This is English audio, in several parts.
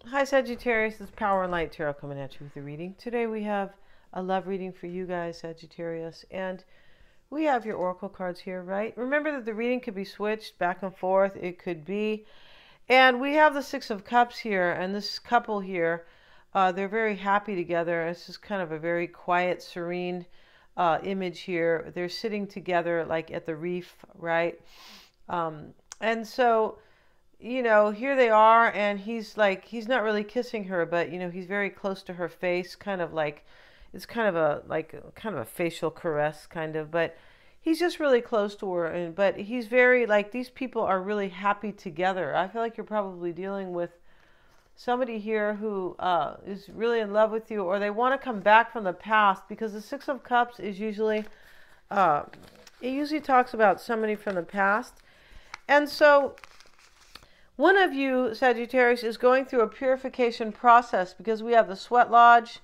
Hi Sagittarius, it's Power and Light Tarot coming at you with a reading. Today we have a love reading for you guys, Sagittarius, and we have your oracle cards here, right? Remember that the reading could be switched back and forth. It could be, and we have the Six of Cups here, and this couple here, they're very happy together. This is kind of a very quiet, serene image here. They're sitting together like at the reef, right? And so here they are, and he's not really kissing her, but he's very close to her face, kind of like it's kind of a facial caress, kind of, but he's just really close to her, and but he's very like these people are really happy together. I feel like you're probably dealing with somebody here who is really in love with you, or they want to come back from the past, because the Six of Cups is usually uh, it usually talks about somebody from the past, and so one of you, Sagittarius, is going through a purification process, because we have the Sweat Lodge,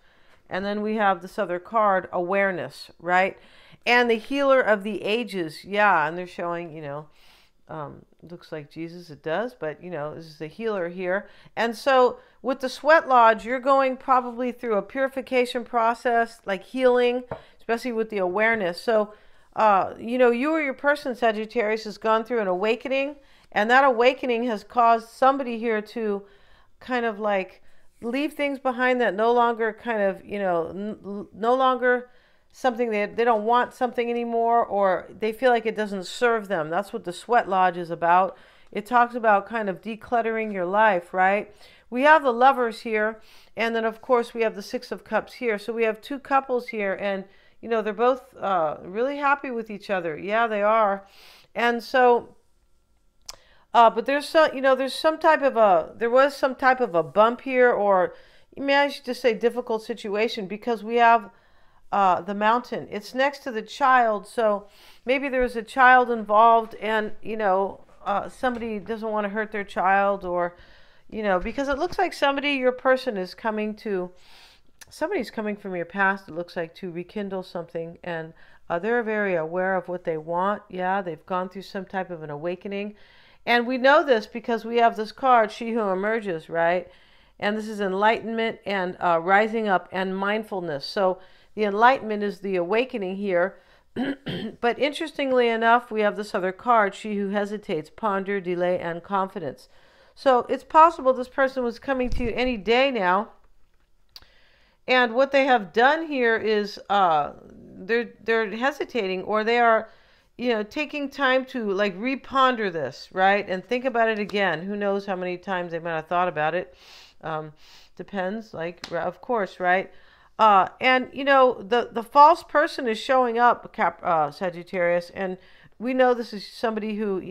and then we have this other card, Awareness, right? And the Healer of the Ages. Yeah, and they're showing, looks like Jesus, it does, but, this is the healer here. And so with the Sweat Lodge, you're going probably through a purification process, like healing, especially with the awareness. So, you or your person, Sagittarius, has gone through an awakening. And that awakening has caused somebody here to kind of like leave things behind that no longer kind of, no longer something they don't want something anymore, or they feel like it doesn't serve them. That's what the Sweat Lodge is about. It talks about kind of decluttering your life, right? We have the Lovers here, and then of course we have the Six of Cups here. So we have two couples here, and they're both really happy with each other. Yeah, they are. And so but there was some type of a bump here, or maybe I should just say difficult situation, because we have the Mountain. It's next to the Child, so maybe there was a child involved, and somebody doesn't want to hurt their child, or because it looks like your person is somebody's coming from your past. It looks like to rekindle something, and they're very aware of what they want. Yeah, they've gone through some type of an awakening. And we know this because we have this card, She Who Emerges, right? And this is enlightenment and rising up and mindfulness. So the enlightenment is the awakening here. But interestingly enough, we have this other card, She Who Hesitates, Ponder, Delay, and Confidence. So it's possible this person was coming to you any day now. And what they have done here is they're hesitating, or they are taking time to like reponder this, right? And think about it again. Who knows how many times they might have thought about it. Depends, like, of course, right? And the false person is showing up, Sagittarius, and we know this is somebody who,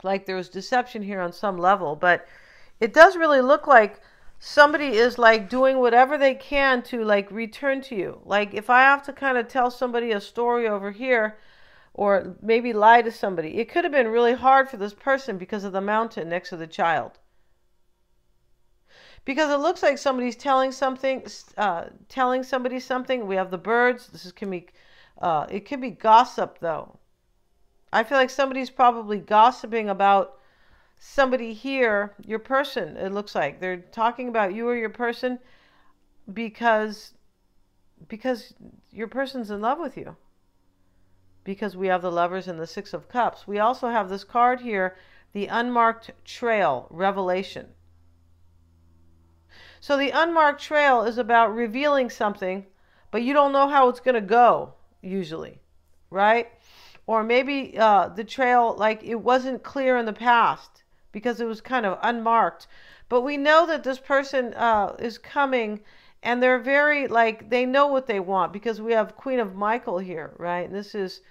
like there was deception here on some level, but it does really look like somebody is like doing whatever they can to like return to you. Like if I have to kind of tell somebody a story over here, or maybe lie to somebody, it could have been really hard for this person because of the Mountain next to the Child. Because it looks like somebody's telling somebody something. We have the Birds. It could be gossip, though. I feel like somebody's probably gossiping about somebody here, your person. It looks like they're talking about you or your person because your person's in love with you. Because we have the Lovers and the Six of Cups. We also have this card here, the Unmarked Trail, Revelation. So the unmarked trail is about revealing something, but you don't know how it's going to go, usually, right? Or maybe the trail, like it wasn't clear in the past because it was kind of unmarked. But we know that this person is coming, and they're very, like, they know what they want, because we have Queen of Michael here, right? And this is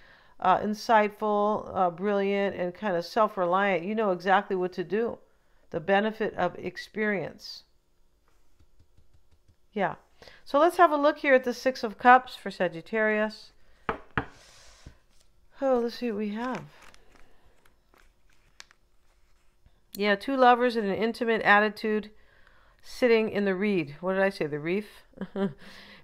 insightful, brilliant, and kind of self-reliant. You know exactly what to do. The benefit of experience. Yeah. So let's have a look here at the Six of Cups for Sagittarius. Oh, let's see what we have. Yeah, two lovers in an intimate attitude sitting in the reed. What did I say? The reef?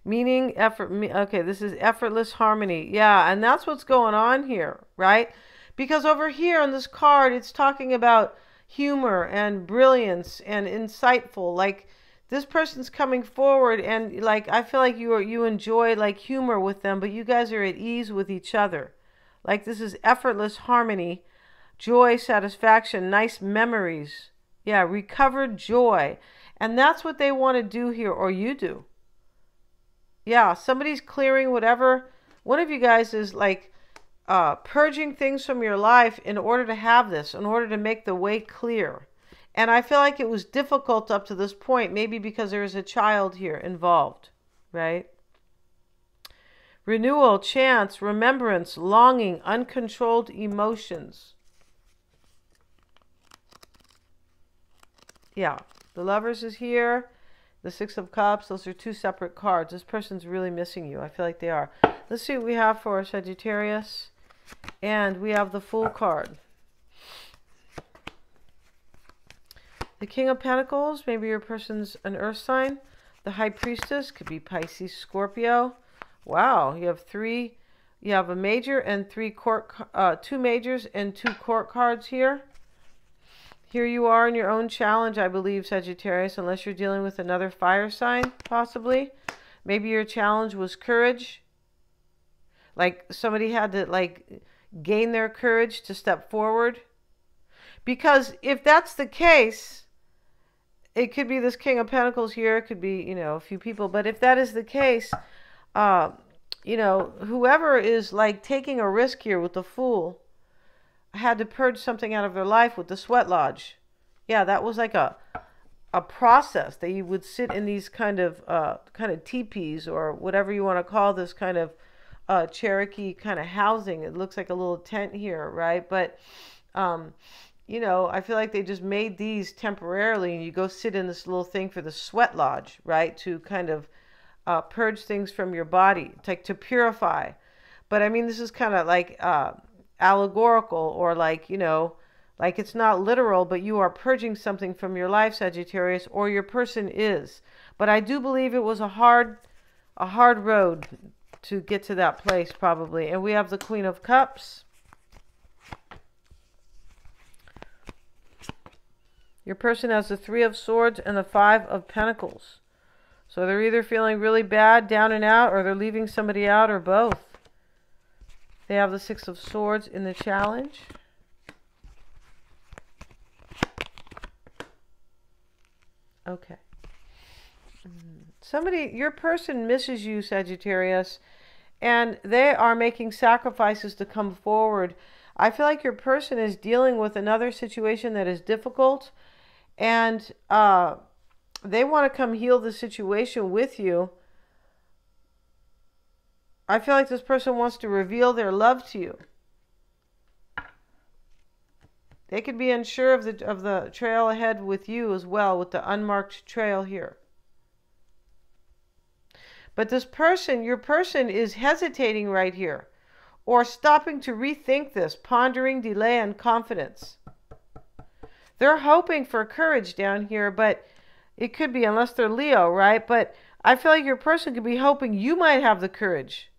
Meaning effort. Okay, this is effortless harmony. Yeah, and that's what's going on here, right? Because over here on this card, it's talking about, humor and brilliance and insightful. Like this person's coming forward and like I feel like you enjoy like humor with them, but you guys are at ease with each other. Like this is effortless harmony, joy, satisfaction, nice memories. Yeah, recovered joy. And that's what they want to do here, or you do. Yeah, somebody's clearing whatever. One of you guys is like purging things from your life in order to have this, in order to make the way clear. And I feel like it was difficult up to this point, maybe because there is a child here involved, right? Renewal, chance, remembrance, longing, uncontrolled emotions. Yeah, the Lovers is here. The Six of Cups, those are two separate cards. This person's really missing you. I feel like they are. Let's see what we have for Sagittarius. And we have the Fool card. The King of Pentacles, maybe your person's an earth sign. The High Priestess, could be Pisces, Scorpio. Wow, you have three. You have a major and three court, two majors and two court cards here. Here you are in your own challenge, I believe, Sagittarius, unless you're dealing with another fire sign, possibly. Maybe your challenge was courage. Like somebody had to like gain their courage to step forward. Because if that's the case, it could be this King of Pentacles here. It could be, you know, a few people. But if that is the case, you know, whoever is like taking a risk here with the Fool had to purge something out of their life with the Sweat Lodge. Yeah, that was like a process that you would sit in these kind of teepees or whatever you want to call this kind of Cherokee kind of housing. It looks like a little tent here, right? But you know, I feel like they just made these temporarily, and you go sit in this little thing for the Sweat Lodge, right? To kind of purge things from your body, to purify. But I mean, this is kind of like allegorical, or like, you know, like it's not literal, but you are purging something from your life, Sagittarius, or your person is. But I do believe it was a hard road to get to that place, probably. And we have the Queen of Cups. Your person has the Three of Swords and the Five of Pentacles. So they're either feeling really bad, down and out, or they're leaving somebody out, or both. They have the Six of Swords in the challenge. Okay. Somebody, your person misses you, Sagittarius, and they are making sacrifices to come forward. I feel like your person is dealing with another situation that is difficult, and they want to come heal the situation with you. I feel like this person wants to reveal their love to you. They could be unsure of the trail ahead with you as well, with the unmarked trail here. But this person, your person, is hesitating right here, or stopping to rethink this, pondering, delay, and confidence. They're hoping for courage down here, but it could be, unless they're Leo, right? But I feel like your person could be hoping you might have the courage.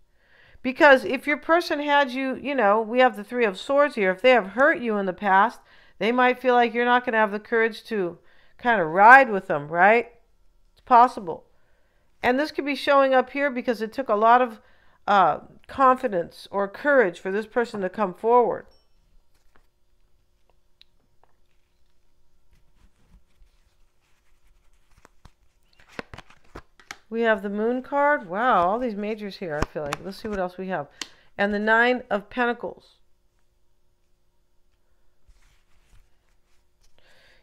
Because if your person had you, you know, we have the Three of Swords here. If they have hurt you in the past, they might feel like you're not going to have the courage to kind of ride with them, right? It's possible. And this could be showing up here because it took a lot of confidence or courage for this person to come forward. We have the Moon card. Wow, all these majors here, I feel like. Let's see what else we have. And the Nine of Pentacles.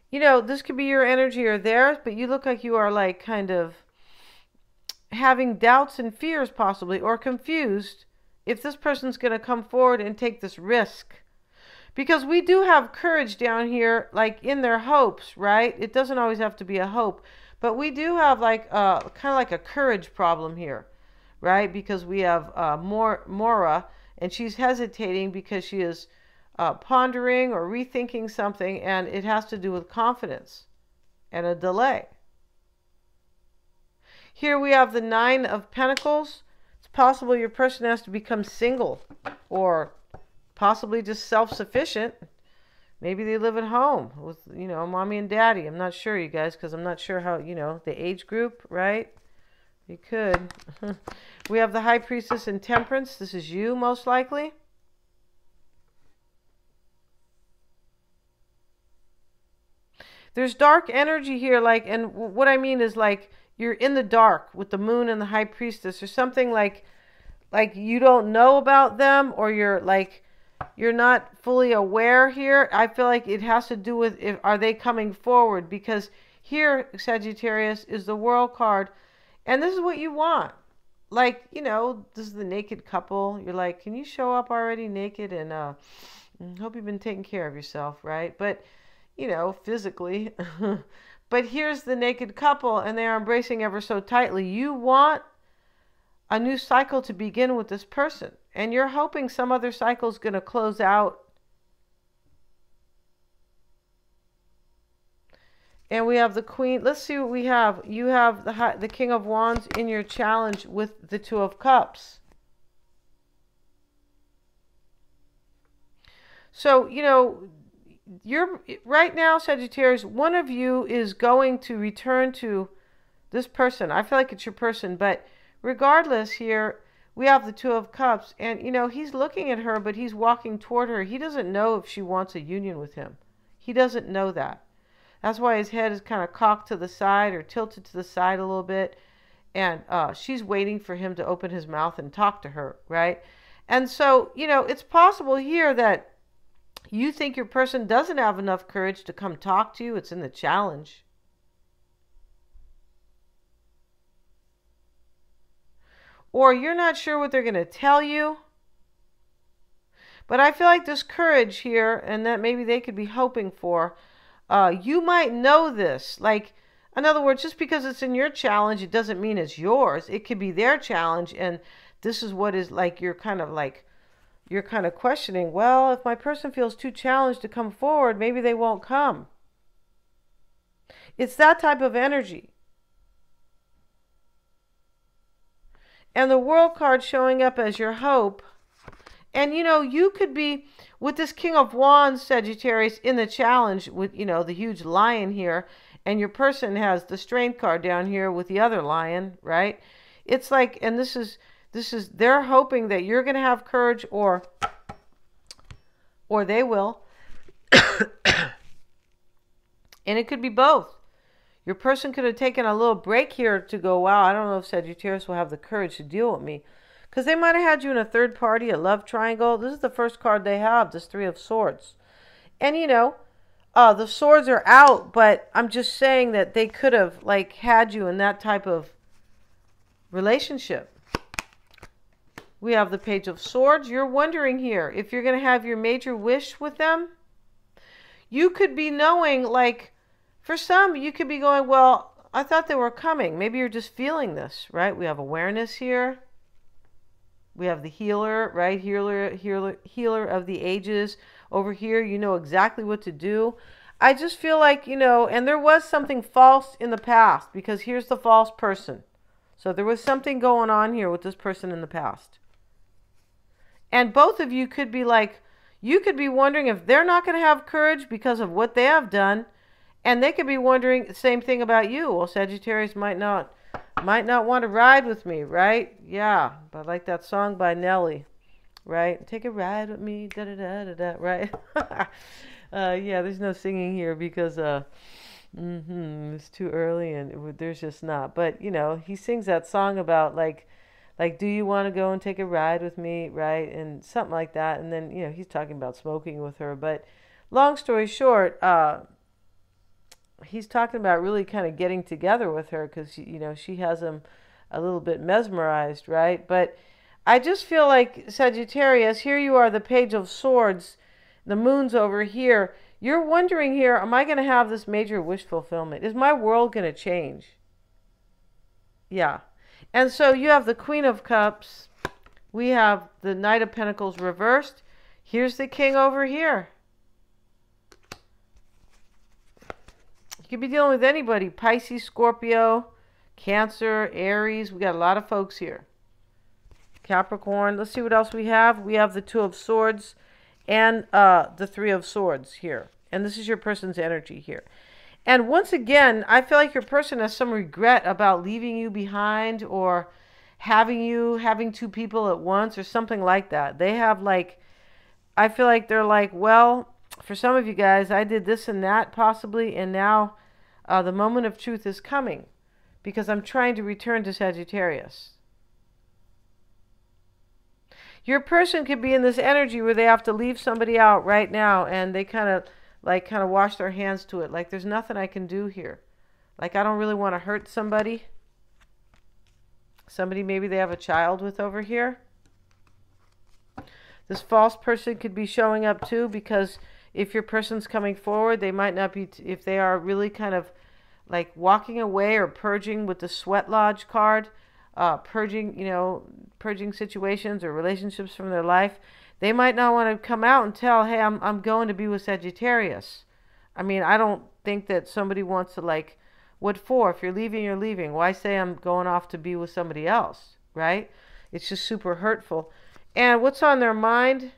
You know, this could be your energy or theirs, but you look like you are like kind of having doubts and fears possibly, or confused if this person's going to come forward and take this risk. Because we do have courage down here, like in their hopes, right? It doesn't always have to be a hope. But we do have like kind of like a courage problem here, right? Because we have Mora, and she's hesitating because she is pondering or rethinking something, and it has to do with confidence and a delay. Here we have the Nine of Pentacles. It's possible your person has to become single, or possibly just self-sufficient, Maybe they live at home with, mommy and daddy. I'm not sure, you guys, because I'm not sure how, the age group, right? You could. We have the High Priestess in Temperance. This is you, most likely. There's dark energy here, and what I mean is, you're in the dark with the moon and the High Priestess, or something like you don't know about them, or you're not fully aware here. I feel like it has to do with, are they coming forward? Because here, Sagittarius, is the World card, and this is what you want. This is the naked couple. You're like, can you show up already naked? And hope you've been taking care of yourself, right? But, physically. But here's the naked couple, and they are embracing ever so tightly. You want a new cycle to begin with this person, and you're hoping some other cycle is going to close out. And we have the Queen. Let's see what we have. You have the King of Wands in your challenge with the Two of Cups. So, you're right now, Sagittarius, one of you is going to return to this person. I feel like it's your person, but regardless, here we have the Two of Cups, and he's looking at her, but he's walking toward her. He doesn't know if she wants a union with him. He doesn't know that. That's why his head is kind of cocked to the side or tilted to the side a little bit, and she's waiting for him to open his mouth and talk to her, right? And so, it's possible here that you think your person doesn't have enough courage to come talk to you. It's in the challenge. Or you're not sure what they're going to tell you. But I feel like this courage here, and that maybe they could be hoping for, you might know this. In other words, just because it's in your challenge, it doesn't mean it's yours. It could be their challenge, and this is what is you're kind of questioning, well, if my person feels too challenged to come forward, maybe they won't come. It's that type of energy. And the World card showing up as your hope. And, you could be with this King of Wands, Sagittarius, in the challenge with, the huge lion here. And your person has the Strength card down here with the other lion, right? It's and this is, they're hoping that you're going to have courage, or they will. And it could be both. Your person could have taken a little break here to go, wow, I don't know if Sagittarius will have the courage to deal with me. Because they might have had you in a third party, a love triangle. This is the first card they have, this Three of Swords. And, the swords are out, but I'm just saying that they could have, had you in that type of relationship. We have the Page of Swords. You're wondering here if you're going to have your major wish with them. You could be knowing, for some, you could be going, well, I thought they were coming. Maybe you're just feeling this, right? We have awareness here. We have the healer, right? Healer of the ages. Over here, you know exactly what to do. I just feel like, and there was something false in the past, because here's the false person. So there was something going on here with this person in the past. And both of you could be you could be wondering if they're not going to have courage because of what they have done. And they could be wondering the same thing about you. Well, Sagittarius might not want to ride with me, right? Yeah, but like that song by Nelly, right? Take a ride with me, da da da da da, right? Yeah, there's no singing here because it's too early and there's just not. But he sings that song about do you want to go and take a ride with me, right? And something like that. And then he's talking about smoking with her. But long story short, he's talking about really kind of getting together with her because, she has him a little bit mesmerized, right? But I just feel like, Sagittarius, here you are, the Page of Swords, the moon's over here. You're wondering here, am I going to have this major wish fulfillment? Is my world going to change? Yeah. And so you have the Queen of Cups. We have the Knight of Pentacles reversed. Here's the King over here. You could be dealing with anybody. Pisces, Scorpio, Cancer, Aries. We got a lot of folks here. Capricorn. Let's see what else we have. We have the Two of Swords and the Three of Swords here. And this is your person's energy here. And once again, I feel like your person has some regret about leaving you behind, or having two people at once, or something like that. They have like, I feel like they're like, well, for some of you guys, I did this and that possibly, and now the moment of truth is coming because I'm trying to return to Sagittarius. Your person could be in this energy where they have to leave somebody out right now, and they kind of wash their hands to it. Like, there's nothing I can do here. Like, I don't really want to hurt somebody. Somebody maybe they have a child with over here. This false person could be showing up too, because if your person's coming forward, they might not be, if they are really kind of like walking away or purging with the Sweat Lodge card, purging situations or relationships from their life, they might not want to come out and tell, hey, I'm going to be with Sagittarius. I mean, I don't think that somebody wants to, like, what for? If you're leaving, you're leaving. Why say I'm going off to be with somebody else, right? It's just super hurtful. And what's on their mind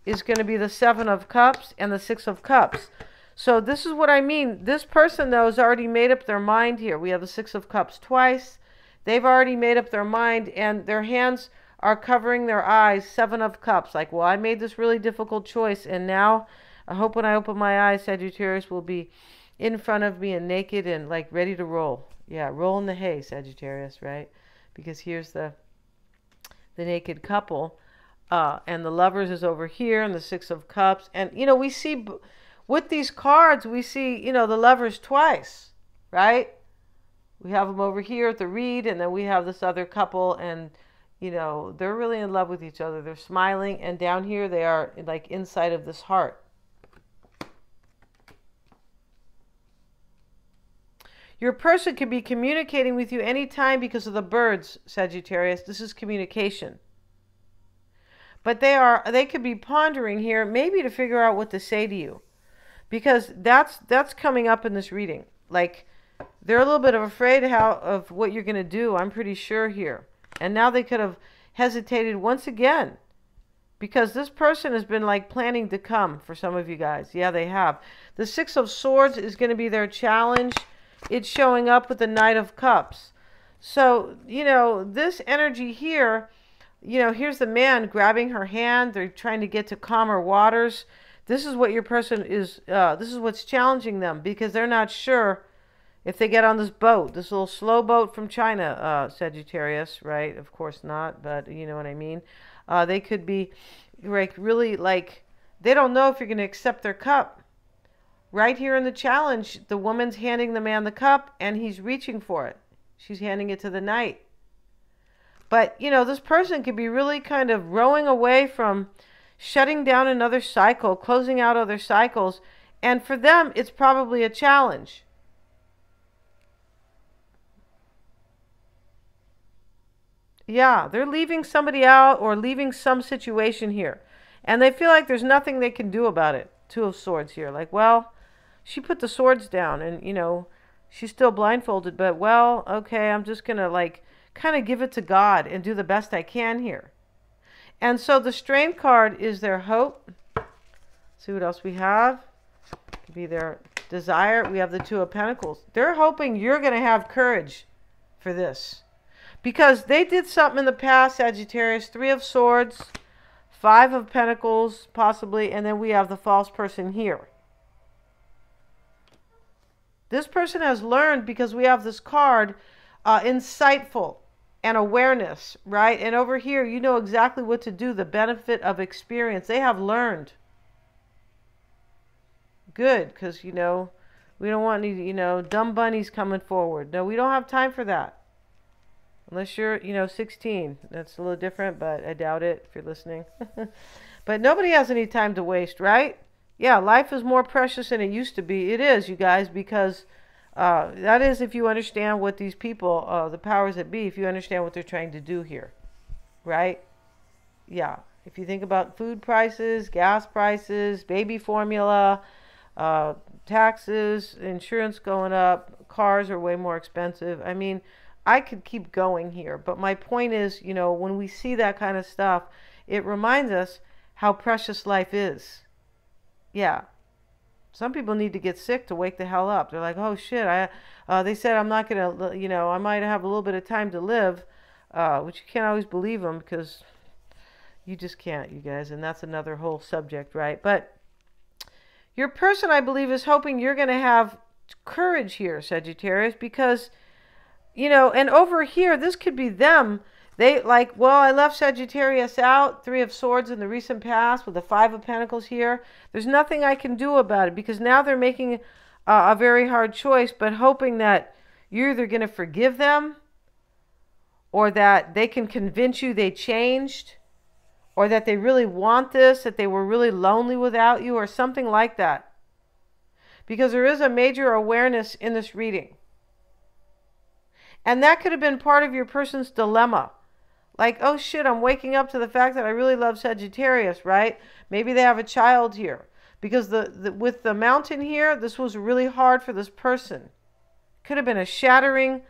is going to be the Seven of Cups and the Six of Cups. So this is what I mean. This person, though, has already made up their mind here. We have the Six of Cups twice. They've already made up their mind, and their hands are covering their eyes. Seven of Cups. Like, well, I made this really difficult choice, and now I hope when I open my eyes, Sagittarius will be in front of me and naked and, like, ready to roll. Yeah, roll in the hay, Sagittarius, right? Because here's the naked couple. And the Lovers is over here, and the Six of Cups. And, we see, with these cards, we see, the Lovers twice, right? We have them over here at the read, and then we have this other couple, and, they're really in love with each other. They're smiling, and down here they are, like, inside of this heart. Your person could be communicating with you anytime because of the birds, Sagittarius. This is communication. But they could be pondering here, maybe to figure out what to say to you. Because that's coming up in this reading. Like, they're a little bit afraid of what you're going to do, I'm pretty sure here. And now they could have hesitated once again. Because this person has been, like, planning to come for some of you guys. Yeah, they have. The Six of Swords is going to be their challenge. It's showing up with the Knight of Cups. So, this energy here, here's the man grabbing her hand. They're trying to get to calmer waters. This is what your person is, this is what's challenging them, because they're not sure if they get on this boat, this little slow boat from China, Sagittarius, right? Of course not, but you know what I mean. They could be, like, really, like, they don't know if you're going to accept their cup. Right here in the challenge, the woman's handing the man the cup, and he's reaching for it. She's handing it to the knight. But, this person could be really kind of rowing away from shutting down another cycle, closing out other cycles. And for them, it's probably a challenge. Yeah, they're leaving somebody out or leaving some situation here. And they feel like there's nothing they can do about it. Two of Swords here. Like, well, she put the swords down and, she's still blindfolded. But, well, okay, I'm just going to, like, kind of give it to God and do the best I can here. And so the Strength card is their hope. See what else we have. Could be their desire. We have the Two of Pentacles. They're hoping you're going to have courage for this. Because they did something in the past, Sagittarius. Three of Swords, Five of Pentacles, possibly. And then we have the false person here. This person has learned, because we have this card, insightful and awareness, right? And over here, you know exactly what to do, the benefit of experience. They have learned. Good, because, we don't want any, dumb bunnies coming forward. No, we don't have time for that. Unless you're, 16. That's a little different, but I doubt it if you're listening. But nobody has any time to waste, right? Yeah, life is more precious than it used to be. It is, you guys, because that is if you understand what these people, the powers that be, if you understand what they're trying to do here, right? Yeah, if you think about food prices, gas prices, baby formula, taxes, insurance going up, cars are way more expensive. I mean, I could keep going here, but my point is, when we see that kind of stuff, it reminds us how precious life is. Yeah. Some people need to get sick to wake the hell up. They're like, oh shit, they said I'm not going to, I might have a little bit of time to live, which you can't always believe them because you just can't, you guys. And that's another whole subject, right? But your person, I believe, is hoping you're going to have courage here, Sagittarius, because, and over here, this could be them. They like, well, I left Sagittarius out, 3 of Swords in the recent past with the 5 of Pentacles here. There's nothing I can do about it because now they're making a very hard choice, but hoping that you're either going to forgive them or that they can convince you they changed or that they really want this, that they were really lonely without you or something like that. Because there is a major awareness in this reading. And that could have been part of your person's dilemma. Like, oh shit, I'm waking up to the fact that I really love Sagittarius, right? Maybe they have a child here. Because with the mountain here, this was really hard for this person. Could have been a shattering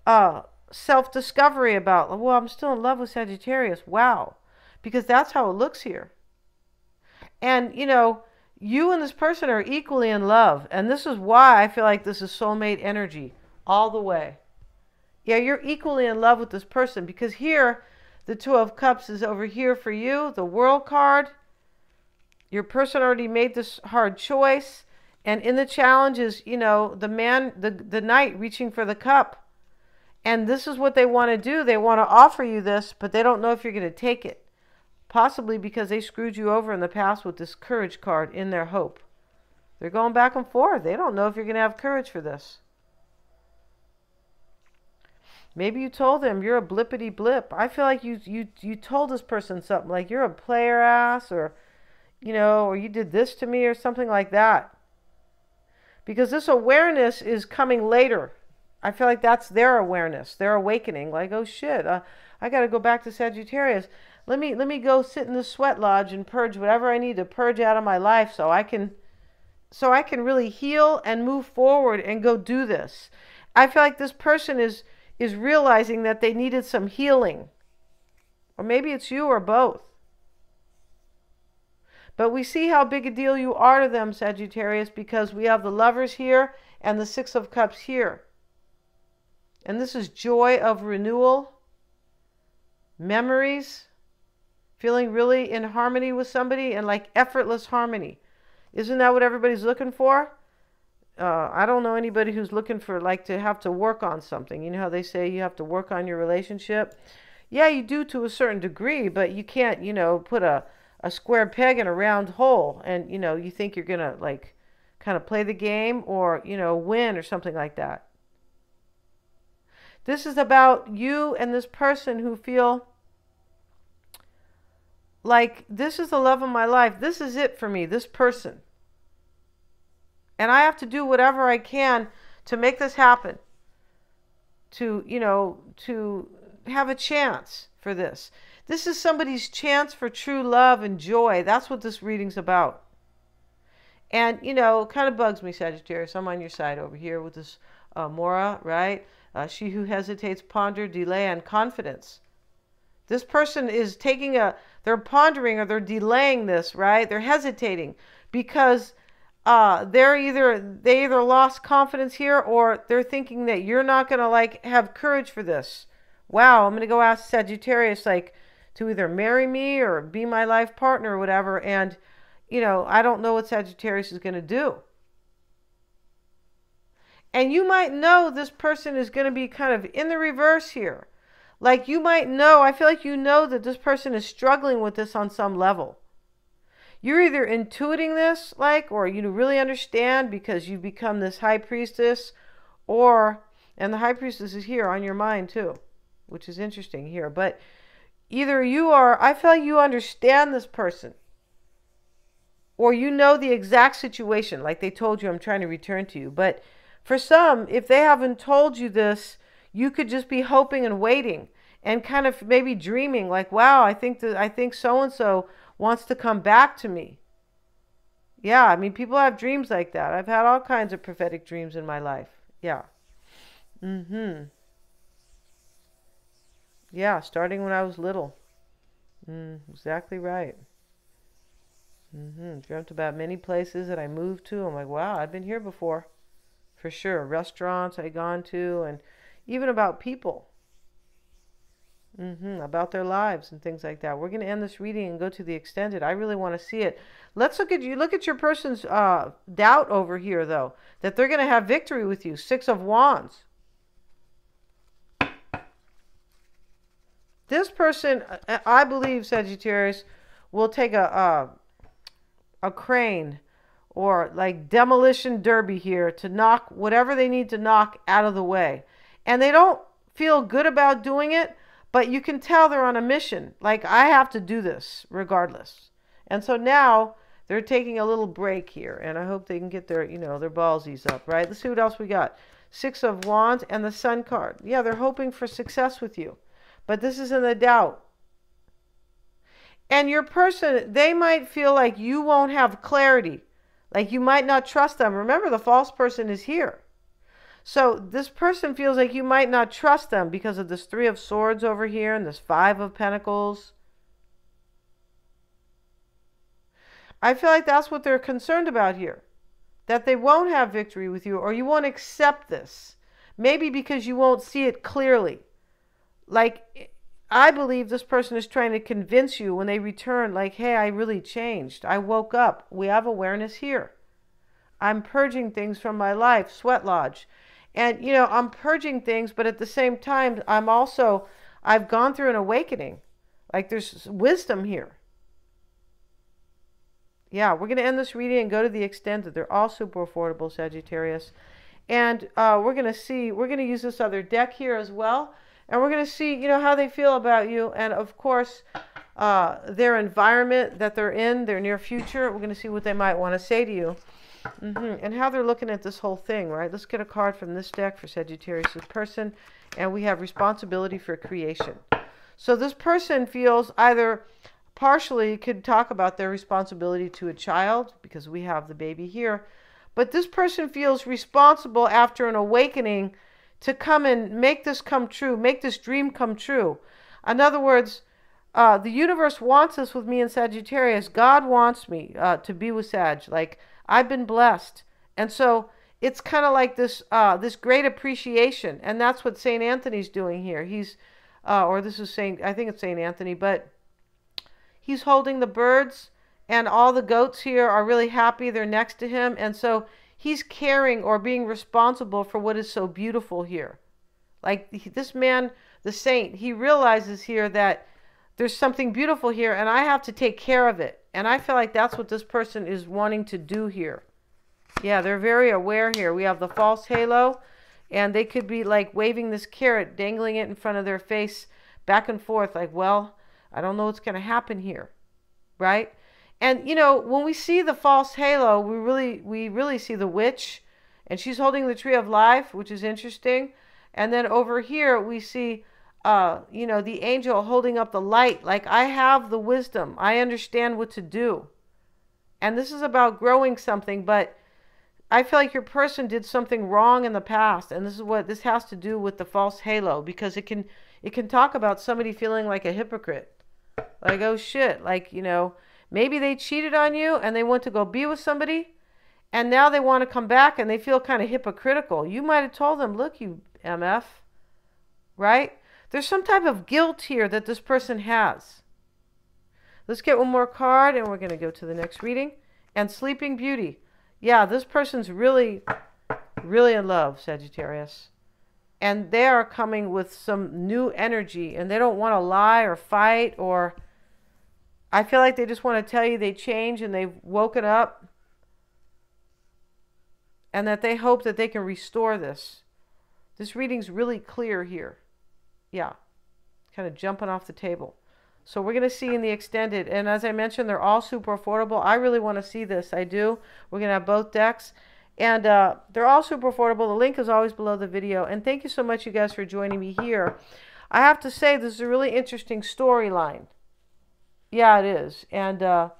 self-discovery about, well, I'm still in love with Sagittarius. Wow. Because that's how it looks here. And, you and this person are equally in love. And this is why I feel like this is soulmate energy all the way. Yeah, you're equally in love with this person because here, the 2 of Cups is over here for you, the World card. Your person already made this hard choice. And in the challenge is, the man, the knight reaching for the cup. And this is what they want to do. They want to offer you this, but they don't know if you're going to take it. Possibly because they screwed you over in the past with this courage card in their hope. They're going back and forth. They don't know if you're going to have courage for this. Maybe you told them you're a blippity blip. I feel like you told this person something like you're a player ass or, or you did this to me or something like that. Because this awareness is coming later. I feel like that's their awareness, their awakening. Like, oh shit, I got to go back to Sagittarius. Let me go sit in the sweat lodge and purge whatever I need to purge out of my life so I can really heal and move forward and go do this. I feel like this person is realizing that they needed some healing. Or maybe it's you or both. But we see how big a deal you are to them, Sagittarius, because we have the Lovers here and the 6 of Cups here. And this is joy of renewal, memories, feeling really in harmony with somebody and like effortless harmony. Isn't that what everybody's looking for? I don't know anybody who's looking for like to have to work on something. You know how they say you have to work on your relationship? Yeah, you do to a certain degree, but you can't, put a square peg in a round hole and, you think you're going to like kind of play the game or, win or something like that. This is about you and this person who feel like this is the love of my life. This is it for me, this person. And I have to do whatever I can to make this happen. To have a chance for this. This is somebody's chance for true love and joy. That's what this reading's about. And, kind of bugs me, Sagittarius. I'm on your side over here with this Mora, right? She who hesitates, ponder, delay, and confidence. This person is they're pondering or they're delaying this, right? They're hesitating because they either lost confidence here or they're thinking that you're not going to have courage for this. Wow, I'm going to go ask Sagittarius to either marry me or be my life partner or whatever. And, I don't know what Sagittarius is going to do. And you might know this person is going to be kind of in the reverse here. Like you might know, I feel like that this person is struggling with this on some level. You're either intuiting this, or you really understand because you become this high priestess, and the high priestess is here on your mind too, which is interesting here. But either I feel like you understand this person, or the exact situation, like they told you, I'm trying to return to you. But for some, if they haven't told you this, you could just be hoping and waiting and kind of maybe dreaming wow, I think so-and-so wants to come back to me. Yeah, I mean, people have dreams like that. I've had all kinds of prophetic dreams in my life. Yeah. Yeah, starting when I was little. Exactly right. Dreamt about many places that I moved to. I'm like, wow, I've been here before. For sure. Restaurants I've gone to, and even about people. About their lives and things like that. We're going to end this reading and go to the extended. I really want to see it. Let's look at you. Look at your person's doubt over here, though, that they're going to have victory with you. 6 of Wands. This person, I believe, Sagittarius, will take a crane or like demolition derby here to knock whatever they need to knock out of the way. And they don't feel good about doing it, but you can tell they're on a mission. Like, I have to do this regardless. And so now they're taking a little break here, and I hope they can get their, their ballsies up, right? Let's see what else we got. 6 of Wands and the Sun card. Yeah, they're hoping for success with you, but this is in the doubt. And your person, they might feel like you won't have clarity, like you might not trust them. Remember, the false person is here. So this person feels like you might not trust them because of this 3 of Swords over here and this 5 of Pentacles. I feel like that's what they're concerned about here. That they won't have victory with you, or you won't accept this. Maybe because you won't see it clearly. Like, I believe this person is trying to convince you when they return, like, hey, I really changed. I woke up. We have awareness here. I'm purging things from my life, sweat lodge. And, I'm purging things, but at the same time, I've gone through an awakening. Like, there's wisdom here. Yeah, we're going to end this reading and go to the extended. They're all super affordable, Sagittarius. And we're going to use this other deck here as well. And we're going to see, how they feel about you. And, of course, their environment that they're in, their near future. We're going to see what they might want to say to you. And how they're looking at this whole thing, right? Let's get a card from this deck for Sagittarius' person. And we have responsibility for creation. So this person feels either partially could talk about their responsibility to a child, because we have the baby here. But this person feels responsible after an awakening to come and make this come true, make this dream come true. In other words, the universe wants this with me in Sagittarius. God wants me to be with Sag. Like, I've been blessed. And so it's kind of like this this great appreciation. And that's what St. Anthony's doing here. He's, or this is I think it's St. Anthony, but he's holding the birds, and all the goats here are really happy. They're next to him. And so he's caring or being responsible for what is so beautiful here. Like, this man, the saint, he realizes here that there's something beautiful here, and I have to take care of it. And I feel like that's what this person is wanting to do here. Yeah, they're very aware here. We have the false halo, and they could be like waving this carrot, dangling it in front of their face back and forth, like, well, I don't know what's going to happen here, right? And, when we see the false halo, we really see the witch, and she's holding the tree of life, which is interesting. And then over here, we see the angel holding up the light. Like, I have the wisdom. I understand what to do. And this is about growing something, but I feel like your person did something wrong in the past. And this is what this has to do with the false halo, because it can talk about somebody feeling like a hypocrite. Like, oh shit, like, maybe they cheated on you and they went to go be with somebody, and now they want to come back and they feel kind of hypocritical. You might have told them, look, you MF, right? There's some type of guilt here that this person has. Let's get one more card, and we're going to go to the next reading. And Sleeping Beauty. Yeah, this person's really, really in love, Sagittarius. And they are coming with some new energy, and they don't want to lie or fight, or I feel like they just want to tell you they changed and they've woken up, and that they hope that they can restore this. This reading's really clear here. Yeah, kind of jumping off the table. So we're going to see in the extended. And as I mentioned, they're all super affordable. I really want to see this. I do. We're going to have both decks. And they're all super affordable. The link is always below the video. And thank you so much, you guys, for joining me here. I have to say, this is a really interesting storyline. Yeah, it is. And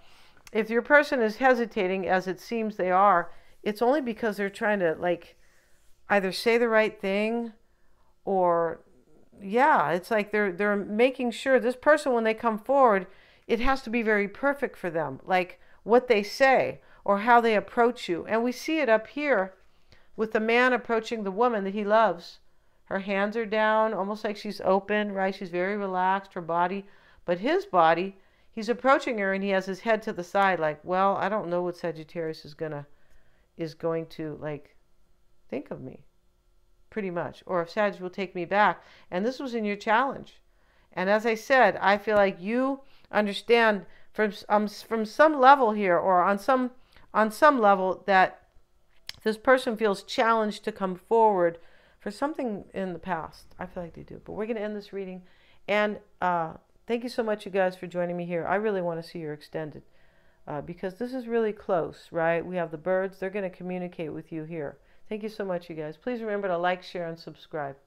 if your person is hesitating, as it seems they are, it's only because they're trying to, like, either say the right thing, or yeah, it's like they're making sure this person, when they come forward, it has to be very perfect for them. Like, what they say or how they approach you. And we see it up here with the man approaching the woman that he loves. Her hands are down, almost like she's open, right? She's very relaxed, her body. But his body, he's approaching her and he has his head to the side like, well, I don't know what Sagittarius is going to like think of me, pretty much. Or if Sag will take me back. And this was in your challenge. And as I said, I feel like you understand from some level here, or on some level, that this person feels challenged to come forward for something in the past. I feel like they do. But we're going to end this reading. And thank you so much, you guys, for joining me here. I really want to see your extended because this is really close, right? We have the birds. They're going to communicate with you here. Thank you so much, you guys. Please remember to like, share, and subscribe.